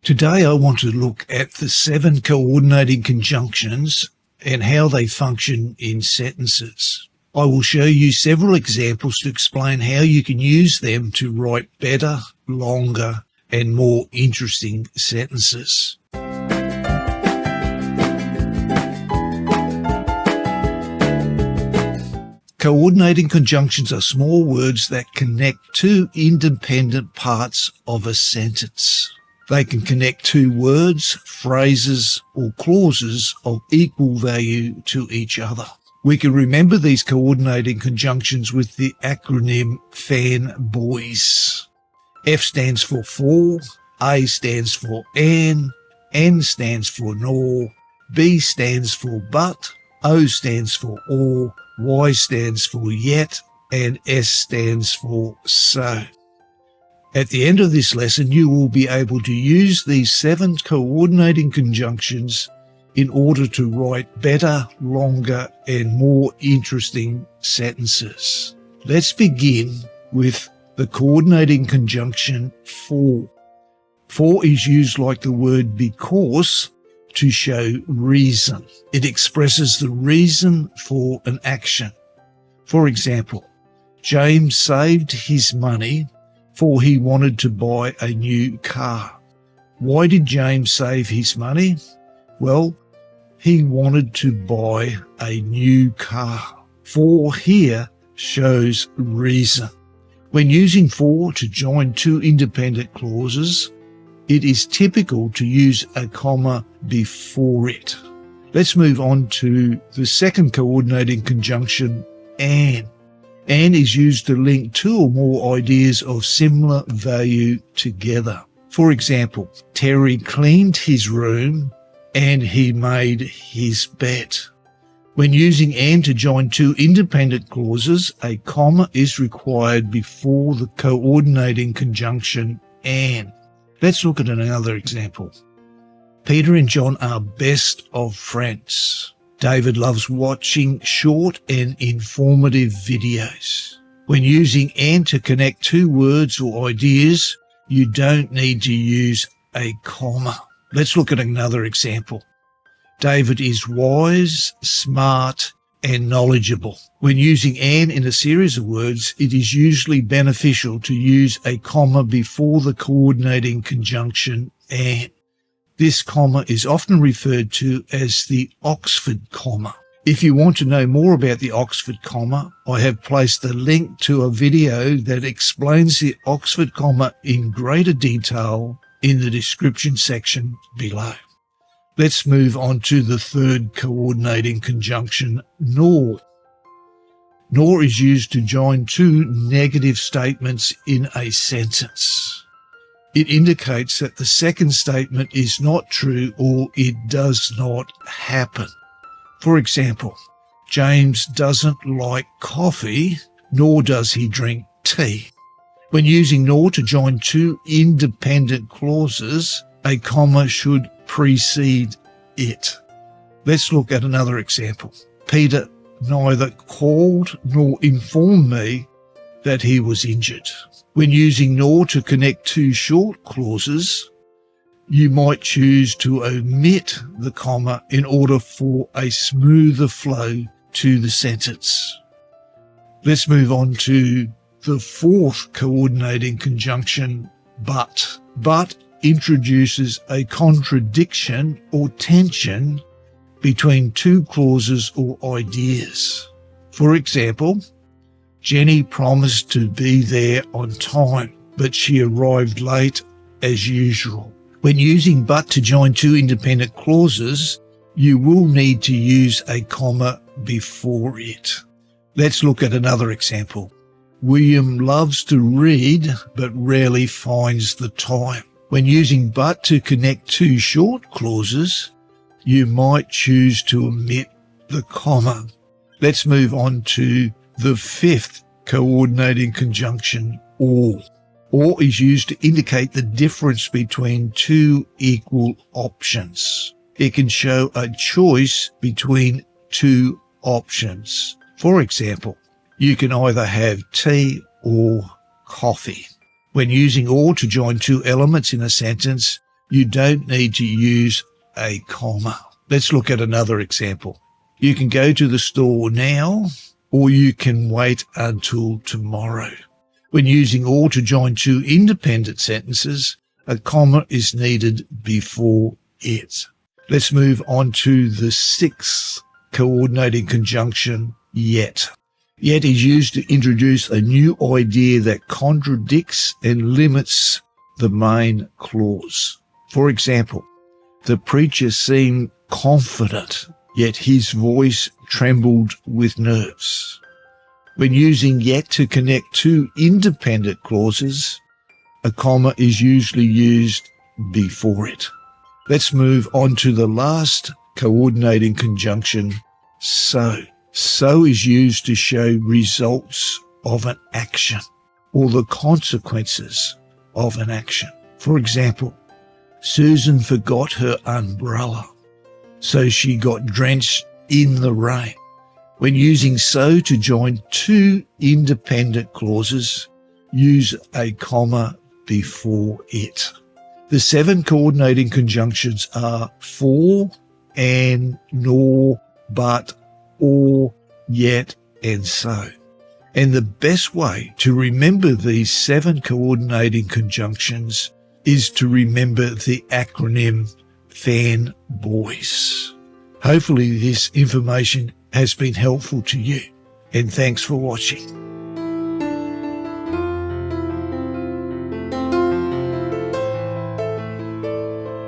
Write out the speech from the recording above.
Today I want to look at the 7 coordinating conjunctions and how they function in sentences. I will show you several examples to explain how you can use them to write better, longer, and more interesting sentences. Coordinating conjunctions are small words that connect two independent parts of a sentence. They can connect two words, phrases, or clauses of equal value to each other. We can remember these coordinating conjunctions with the acronym FANBOYS. F stands for A stands for N stands for nor, B stands for but, O stands for or, Y stands for yet, and S stands for so. At the end of this lesson, you will be able to use these 7 coordinating conjunctions in order to write better, longer, and more interesting sentences. Let's begin with the coordinating conjunction for. For is used like the word because to show reason. It expresses the reason for an action. For example, James saved his money for he wanted to buy a new car. Why did James save his money? Well, he wanted to buy a new car. For here shows reason. When using for to join two independent clauses, it is typical to use a comma before it. Let's move on to the second coordinating conjunction, and. And is used to link two or more ideas of similar value together. For example, Terry cleaned his room and he made his bed. When using and to join two independent clauses, a comma is required before the coordinating conjunction and. Let's look at another example. Peter and John are best of friends. David loves watching short and informative videos. When using and to connect two words or ideas, you don't need to use a comma. Let's look at another example. David is wise, smart, and knowledgeable. When using and in a series of words, it is usually beneficial to use a comma before the coordinating conjunction and. This comma is often referred to as the Oxford comma. If you want to know more about the Oxford comma, I have placed a link to a video that explains the Oxford comma in greater detail in the description section below. Let's move on to the third coordinating conjunction, nor. Nor is used to join two negative statements in a sentence. It indicates that the second statement is not true or it does not happen. For example, James doesn't like coffee, nor does he drink tea. When using nor to join two independent clauses, a comma should precede it. Let's look at another example. Peter neither called nor informed me that he was injured. When using nor to connect two short clauses, you might choose to omit the comma in order for a smoother flow to the sentence. Let's move on to the fourth coordinating conjunction, but. But introduces a contradiction or tension between two clauses or ideas. For example, Jenny promised to be there on time, but she arrived late as usual. When using but to join two independent clauses, you will need to use a comma before it. Let's look at another example. William loves to read, but rarely finds the time. When using but to connect two short clauses, you might choose to omit the comma. Let's move on to the fifth coordinating conjunction, or. Or is used to indicate the difference between two equal options. It can show a choice between two options. For example, you can either have tea or coffee. When using or to join two elements in a sentence, you don't need to use a comma. Let's look at another example. You can go to the store now, or you can wait until tomorrow. When using or to join two independent sentences, a comma is needed before it. Let's move on to the sixth coordinating conjunction, yet. Yet is used to introduce a new idea that contradicts and limits the main clause. For example, the preacher seemed confident, yet his voice trembled with nerves. When using yet to connect two independent clauses, a comma is usually used before it. Let's move on to the last coordinating conjunction, so. So is used to show results of an action or the consequences of an action. For example, Susan forgot her umbrella, so she got drenched in the rain. When using so to join two independent clauses, use a comma before it. The 7 coordinating conjunctions are for, and, nor, but, or, yet, and so. And the best way to remember these 7 coordinating conjunctions is to remember the acronym FANBOYS. Hopefully this information has been helpful to you, and thanks for watching.